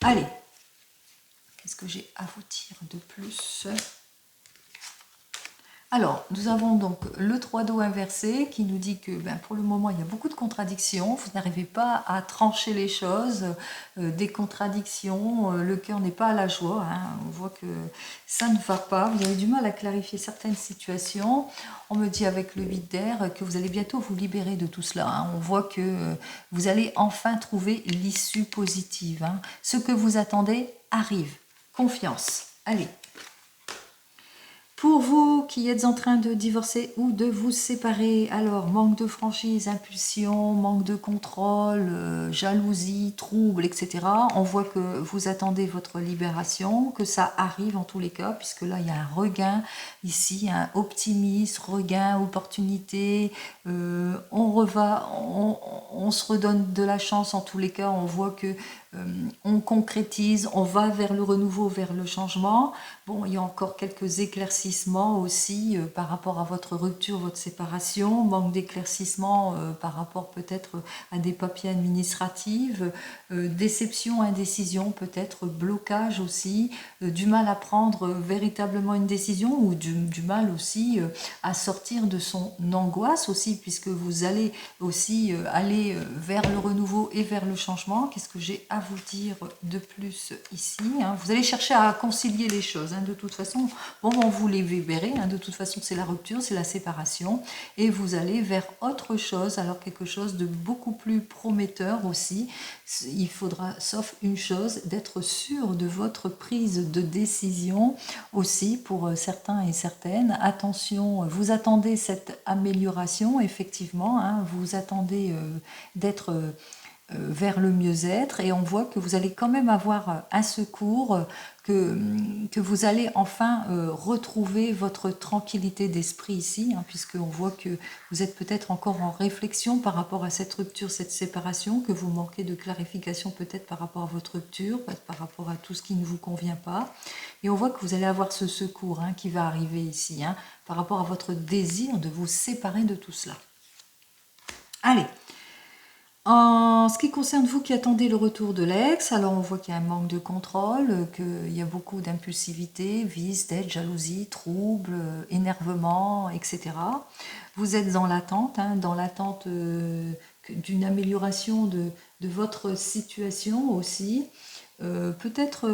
Allez, qu'est-ce que j'ai à vous dire de plus ? Alors, nous avons donc le 3 d'eau inversé qui nous dit que pour le moment, il y a beaucoup de contradictions. Vous n'arrivez pas à trancher les choses, des contradictions, le cœur n'est pas à la joie. Hein. On voit que ça ne va pas. Vous avez du mal à clarifier certaines situations. On me dit avec le 8 d'air que vous allez bientôt vous libérer de tout cela. Hein. On voit que vous allez enfin trouver l'issue positive. Hein. Ce que vous attendez arrive. Confiance. Allez. Pour vous qui êtes en train de divorcer ou de vous séparer, alors manque de franchise, impulsion, manque de contrôle, jalousie, trouble, etc. On voit que vous attendez votre libération, que ça arrive en tous les cas, puisque là il y a un regain ici, un optimisme, regain, opportunité. On se redonne de la chance en tous les cas. On voit que on concrétise, on va vers le renouveau, vers le changement. Bon, il y a encore quelques éclaircissements aussi par rapport à votre rupture, votre séparation, manque d'éclaircissement par rapport peut-être à des papiers administratifs, déception, indécision, peut-être blocage aussi, du mal à prendre véritablement une décision ou du mal aussi à sortir de son angoisse aussi, puisque vous allez aussi aller vers le renouveau et vers le changement. Qu'est-ce que j'ai à vous dire de plus ici, hein? Vous allez chercher à concilier les choses, hein. De toute façon, bon, vous les libérez, hein. De toute façon, c'est la rupture, c'est la séparation, et vous allez vers autre chose, alors quelque chose de beaucoup plus prometteur aussi. Il faudra, sauf une chose, d'être sûr de votre prise de décision aussi pour certains et certaines. Attention, vous attendez cette amélioration, effectivement, hein. Vous attendez d'être vers le mieux-être, et on voit que vous allez quand même avoir un secours, que vous allez enfin retrouver votre tranquillité d'esprit ici, hein, puisqu'on voit que vous êtes peut-être encore en réflexion par rapport à cette rupture, cette séparation, que vous manquez de clarification peut-être par rapport à votre rupture, par rapport à tout ce qui ne vous convient pas, et on voit que vous allez avoir ce secours, hein, qui va arriver ici, hein, par rapport à votre désir de vous séparer de tout cela. Allez. En ce qui concerne vous qui attendez le retour de l'ex, alors on voit qu'il y a un manque de contrôle, qu'il y a beaucoup d'impulsivité, vice, dette, jalousie, trouble, énervement, etc. Vous êtes dans l'attente, hein, d'une amélioration de votre situation aussi. Peut-être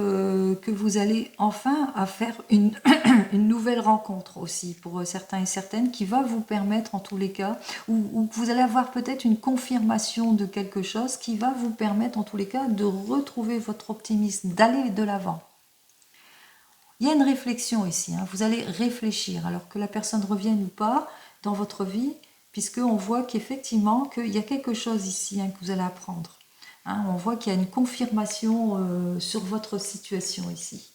que vous allez enfin à faire une nouvelle rencontre aussi pour certains et certaines, qui va vous permettre en tous les cas, ou vous allez avoir peut-être une confirmation de quelque chose qui va vous permettre en tous les cas de retrouver votre optimisme, d'aller de l'avant. Il y a une réflexion ici, hein. Vous allez réfléchir, alors que la personne revienne ou pas dans votre vie, puisqu'on voit qu'effectivement qu'il y a quelque chose ici, hein, que vous allez apprendre. Hein, on voit qu'il y a une confirmation sur votre situation ici.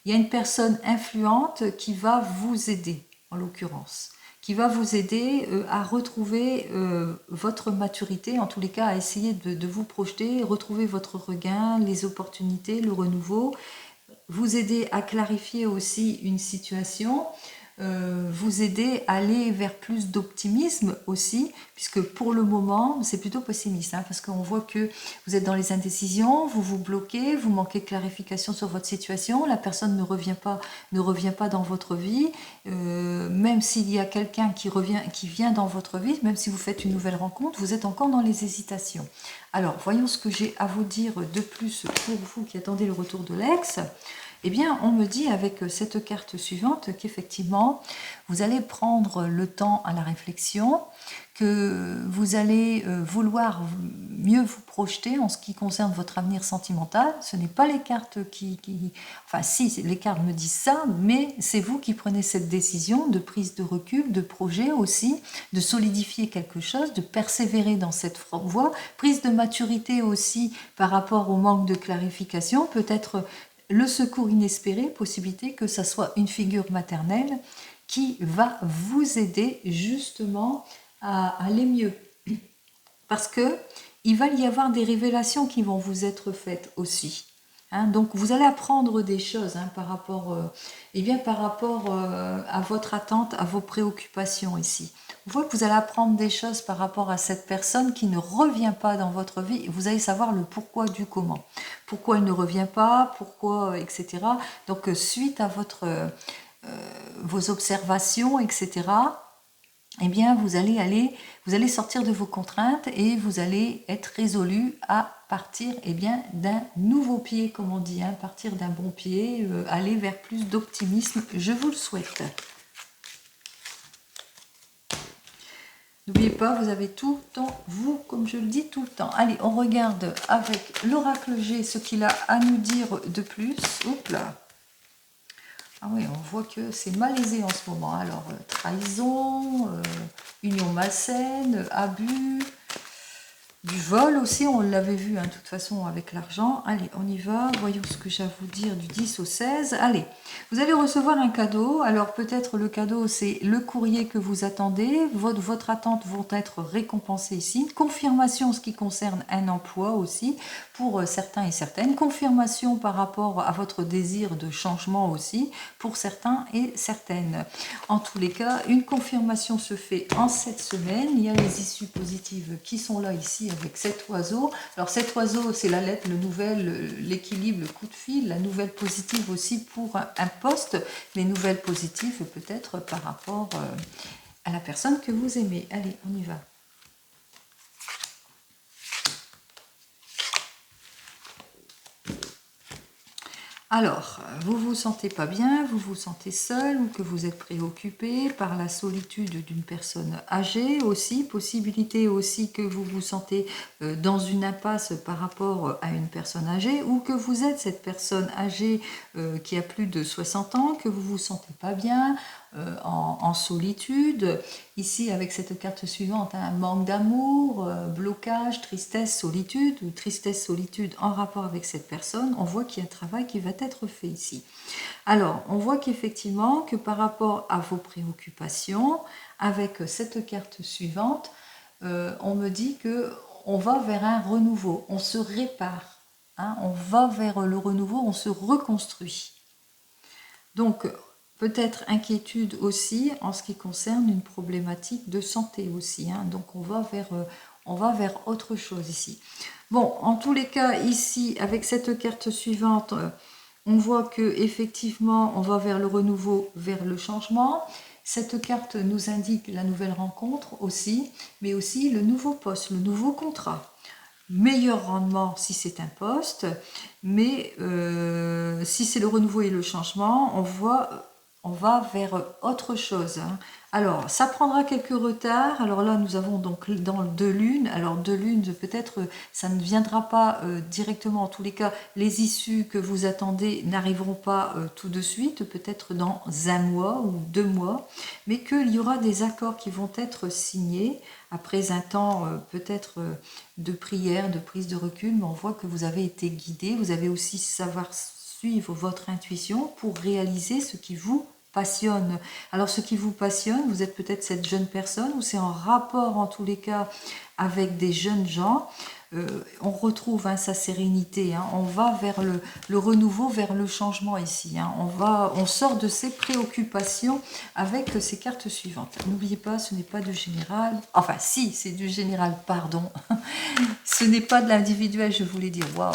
Il y a une personne influente qui va vous aider, en l'occurrence, qui va vous aider à retrouver votre maturité, en tous les cas à essayer de vous projeter, retrouver votre regain, les opportunités, le renouveau, vous aider à clarifier aussi une situation, vous aider à aller vers plus d'optimisme aussi, puisque pour le moment c'est plutôt pessimiste, hein, parce qu'on voit que vous êtes dans les indécisions, vous vous bloquez, vous manquez de clarification sur votre situation, la personne ne revient pas dans votre vie, même s'il y a quelqu'un qui vient dans votre vie, même si vous faites une nouvelle rencontre, vous êtes encore dans les hésitations. Alors voyons ce que j'ai à vous dire de plus pour vous qui attendez le retour de l'ex. Eh bien, on me dit avec cette carte suivante qu'effectivement, vous allez prendre le temps à la réflexion, que vous allez vouloir mieux vous projeter en ce qui concerne votre avenir sentimental. Ce n'est pas les cartes Enfin, si, les cartes me disent ça, mais c'est vous qui prenez cette décision de prise de recul, de projet aussi, de solidifier quelque chose, de persévérer dans cette voie, prise de maturité aussi par rapport au manque de clarification, peut-être le secours inespéré, possibilité que ça soit une figure maternelle qui va vous aider justement à aller mieux. Parce que il va y avoir des révélations qui vont vous être faites aussi. Hein, donc vous allez apprendre des choses par rapport, à votre attente, à vos préoccupations ici. Vous voyez que vous allez apprendre des choses par rapport à cette personne qui ne revient pas dans votre vie. Vous allez savoir le pourquoi du comment. Pourquoi elle ne revient pas, pourquoi, etc. Donc suite à vos observations, etc., eh bien, vous allez sortir de vos contraintes et vous allez être résolu à partir d'un nouveau pied, comme on dit, partir d'un bon pied, aller vers plus d'optimisme. Je vous le souhaite. N'oubliez pas, vous avez tout le temps, vous, comme je le dis, tout le temps. Allez, on regarde avec l'oracle G ce qu'il a à nous dire de plus. Hop là. Ah oui, on voit que c'est malaisé en ce moment. Alors, trahison, union malsaine, abus, du vol aussi, on l'avait vu de toute façon avec l'argent. Allez, on y va. Voyons ce que j'ai à vous dire du 10 au 16. Allez, vous allez recevoir un cadeau. Alors peut-être le cadeau, c'est le courrier que vous attendez. Votre attente vont être récompensées ici. Confirmation en ce qui concerne un emploi aussi pour certains et certaines. Confirmation par rapport à votre désir de changement aussi pour certains et certaines. En tous les cas, une confirmation se fait en cette semaine. Il y a les issues positives qui sont là ici avec cet oiseau. Alors cet oiseau, c'est la lettre, le nouvel, l'équilibre, le coup de fil, la nouvelle positive aussi pour un poste, mais nouvelle positive peut-être par rapport à la personne que vous aimez. Allez, on y va. Alors, vous vous sentez pas bien, vous vous sentez seul ou que vous êtes préoccupé par la solitude d'une personne âgée aussi, possibilité aussi que vous vous sentez dans une impasse par rapport à une personne âgée ou que vous êtes cette personne âgée qui a plus de 60 ans, que vous vous sentez pas bien, en solitude. Ici, avec cette carte suivante, un manque d'amour, blocage, tristesse, solitude, ou tristesse, solitude en rapport avec cette personne, on voit qu'il y a un travail qui va être fait ici. Alors, on voit qu'effectivement, que par rapport à vos préoccupations, avec cette carte suivante, on me dit que on va vers un renouveau, on se répare, on va vers le renouveau, on se reconstruit. Donc, peut-être inquiétude aussi en ce qui concerne une problématique de santé aussi. Donc on va vers autre chose ici. Bon, en tous les cas, ici, avec cette carte suivante, on voit que effectivement, on va vers le renouveau, vers le changement. Cette carte nous indique la nouvelle rencontre aussi, mais aussi le nouveau poste, le nouveau contrat. Meilleur rendement si c'est un poste, mais si c'est le renouveau et le changement, on va vers autre chose. Alors, ça prendra quelques retards. Alors là, nous avons donc dans deux lunes. Alors, deux lunes, peut-être, ça ne viendra pas directement. En tous les cas, les issues que vous attendez n'arriveront pas tout de suite, peut-être dans un mois ou 2 mois, mais qu'il y aura des accords qui vont être signés après un temps peut-être de prière, de prise de recul, mais on voit que vous avez été guidé. Vous avez aussi savoir suivre votre intuition pour réaliser ce qui vous passionne. Alors ce qui vous passionne, vous êtes peut-être cette jeune personne ou c'est en rapport en tous les cas avec des jeunes gens. On retrouve sa sérénité, on va vers le renouveau, vers le changement ici. On sort de ses préoccupations avec ces cartes suivantes. N'oubliez pas, ce n'est pas du général. Enfin, si, c'est du général, pardon. Ce n'est pas de l'individuel, je voulais dire. Waouh,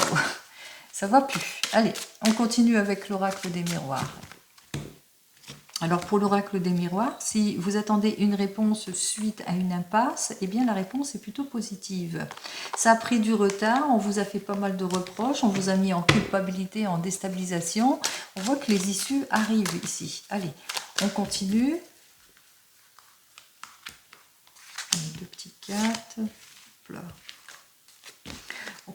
ça va plus. Allez, on continue avec l'oracle des miroirs. Alors pour l'oracle des miroirs, si vous attendez une réponse suite à une impasse, eh bien la réponse est plutôt positive. Ça a pris du retard, on vous a fait pas mal de reproches, on vous a mis en culpabilité, en déstabilisation. On voit que les issues arrivent ici. Allez, on continue. Deux petites cartes. Là.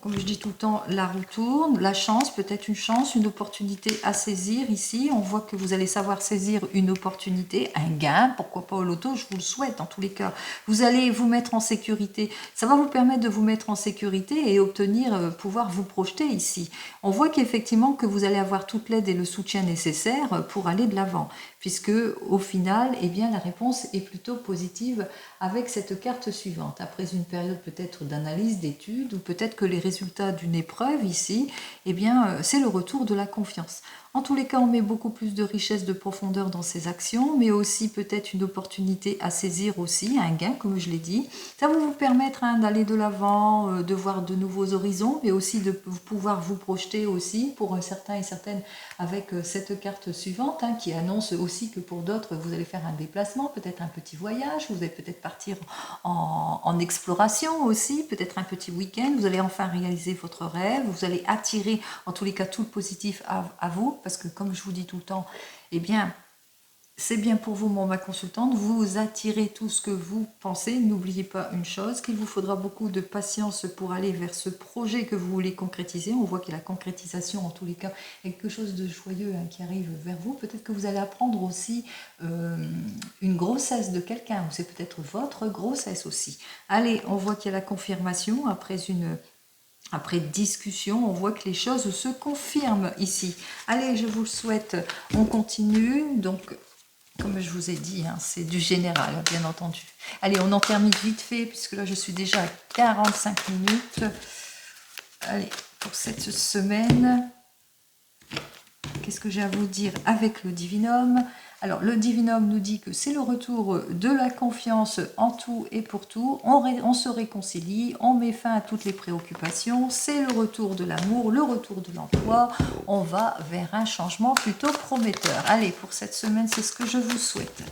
Comme je dis tout le temps, la roue tourne, la chance, peut-être une chance, une opportunité à saisir ici. On voit que vous allez savoir saisir une opportunité, un gain, pourquoi pas au loto, je vous le souhaite en tous les cas. Vous allez vous mettre en sécurité, ça va vous permettre de vous mettre en sécurité et obtenir, pouvoir vous projeter ici. On voit qu'effectivement que vous allez avoir toute l'aide et le soutien nécessaire pour aller de l'avant, puisque au final, eh bien, la réponse est plutôt positive avec cette carte suivante. Après une période peut-être d'analyse, d'études, ou peut-être que les résultats d'une épreuve ici, eh bien, c'est le retour de la confiance. En tous les cas, on met beaucoup plus de richesse, de profondeur dans ces actions, mais aussi peut-être une opportunité à saisir aussi, un gain, comme je l'ai dit. Ça va vous permettre d'aller de l'avant, de voir de nouveaux horizons, mais aussi de pouvoir vous projeter aussi, pour certains et certaines, avec cette carte suivante, qui annonce aussi que pour d'autres, vous allez faire un déplacement, peut-être un petit voyage, vous allez peut-être partir en exploration aussi, peut-être un petit week-end, vous allez enfin réaliser votre rêve, vous allez attirer en tous les cas tout le positif à vous, parce que comme je vous dis tout le temps, eh bien, c'est bien pour vous, ma consultante, vous attirez tout ce que vous pensez. N'oubliez pas une chose, qu'il vous faudra beaucoup de patience pour aller vers ce projet que vous voulez concrétiser. On voit que la concrétisation, en tous les cas, est quelque chose de joyeux qui arrive vers vous. Peut-être que vous allez apprendre aussi une grossesse de quelqu'un, ou c'est peut-être votre grossesse aussi. Allez, on voit qu'il y a la confirmation après discussion, on voit que les choses se confirment ici. Allez, je vous le souhaite. On continue. Donc, comme je vous ai dit, c'est du général, bien entendu. Allez, on en termine vite fait, puisque là, je suis déjà à 45 minutes. Allez, pour cette semaine, qu'est-ce que j'ai à vous dire avec le Divinum? Alors, le Divinum nous dit que c'est le retour de la confiance en tout et pour tout. On se réconcilie, on met fin à toutes les préoccupations. C'est le retour de l'amour, le retour de l'emploi. On va vers un changement plutôt prometteur. Allez, pour cette semaine, c'est ce que je vous souhaite.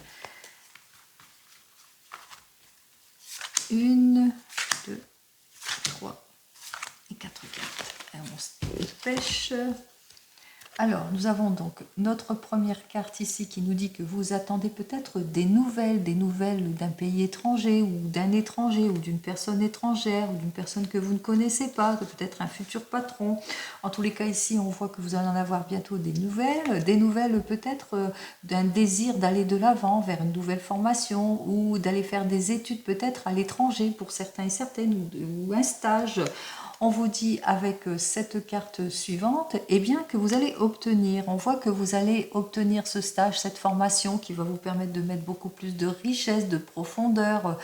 1, 2, 3 et 4 cartes. On se dépêche. Alors, nous avons donc notre première carte ici qui nous dit que vous attendez peut-être des nouvelles d'un pays étranger ou d'un étranger ou d'une personne étrangère ou d'une personne que vous ne connaissez pas, peut-être un futur patron. En tous les cas, ici, on voit que vous allez en avoir bientôt des nouvelles peut-être d'un désir d'aller de l'avant vers une nouvelle formation ou d'aller faire des études peut-être à l'étranger pour certains et certaines ou un stage. On vous dit avec cette carte suivante, eh bien que vous allez obtenir, on voit que vous allez obtenir ce stage, cette formation qui va vous permettre de mettre beaucoup plus de richesse, de profondeur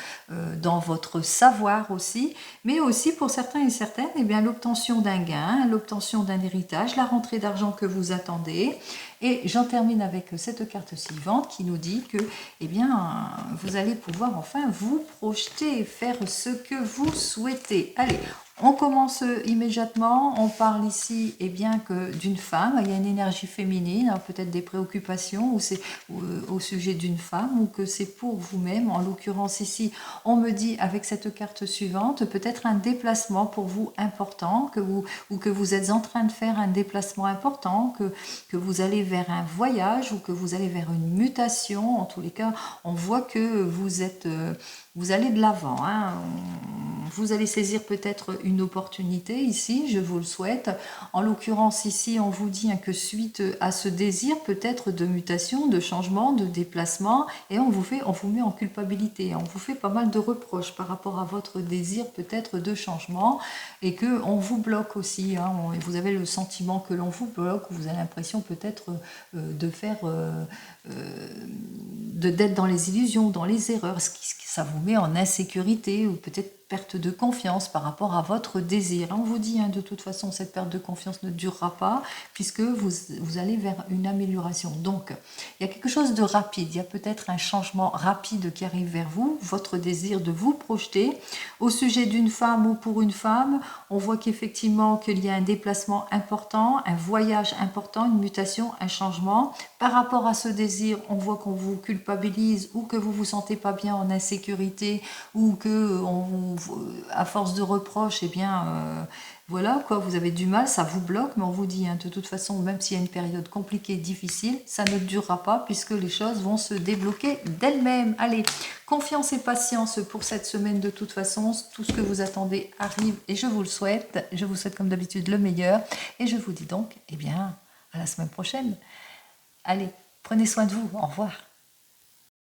dans votre savoir aussi, mais aussi pour certains et certaines, eh bien l'obtention d'un gain, l'obtention d'un héritage, la rentrée d'argent que vous attendez. Et j'en termine avec cette carte suivante qui nous dit que eh bien, vous allez pouvoir enfin vous projeter, faire ce que vous souhaitez. Allez, on commence immédiatement, on parle ici eh bien, que d'une femme, il y a une énergie féminine, peut-être des préoccupations ou c'est au sujet d'une femme ou que c'est pour vous-même. En l'occurrence ici, on me dit avec cette carte suivante, peut-être un déplacement pour vous important, ou que vous êtes en train de faire un déplacement important, que vous allez vers un voyage ou que vous allez vers une mutation. En tous les cas, on voit que vous allez de l'avant. Vous allez saisir peut-être une opportunité ici, je vous le souhaite. En l'occurrence ici, on vous dit que suite à ce désir peut-être de mutation, de changement, de déplacement, et on vous met en culpabilité. On vous fait pas mal de reproches par rapport à votre désir peut-être de changement et que on vous bloque aussi. Vous avez le sentiment que l'on vous bloque, vous avez l'impression peut-être de faire... d'être dans les illusions, dans les erreurs, ça vous met en insécurité ou peut-être perte de confiance par rapport à votre désir. On vous dit, de toute façon, cette perte de confiance ne durera pas puisque vous allez vers une amélioration. Donc, il y a quelque chose de rapide. Il y a peut-être un changement rapide qui arrive vers vous, votre désir de vous projeter. Au sujet d'une femme ou pour une femme, on voit qu'effectivement qu'il y a un déplacement important, un voyage important, une mutation, un changement. Par rapport à ce désir, on voit qu'on vous culpabilise ou que vous vous sentez pas bien, en insécurité, ou que à force de reproches, eh bien, voilà quoi, vous avez du mal, ça vous bloque, mais on vous dit, de toute façon, même s'il y a une période compliquée, difficile, ça ne durera pas puisque les choses vont se débloquer d'elles-mêmes. Allez, confiance et patience pour cette semaine de toute façon, tout ce que vous attendez arrive et je vous le souhaite. Je vous souhaite comme d'habitude le meilleur et je vous dis donc, eh bien, à la semaine prochaine. Allez, prenez soin de vous, au revoir.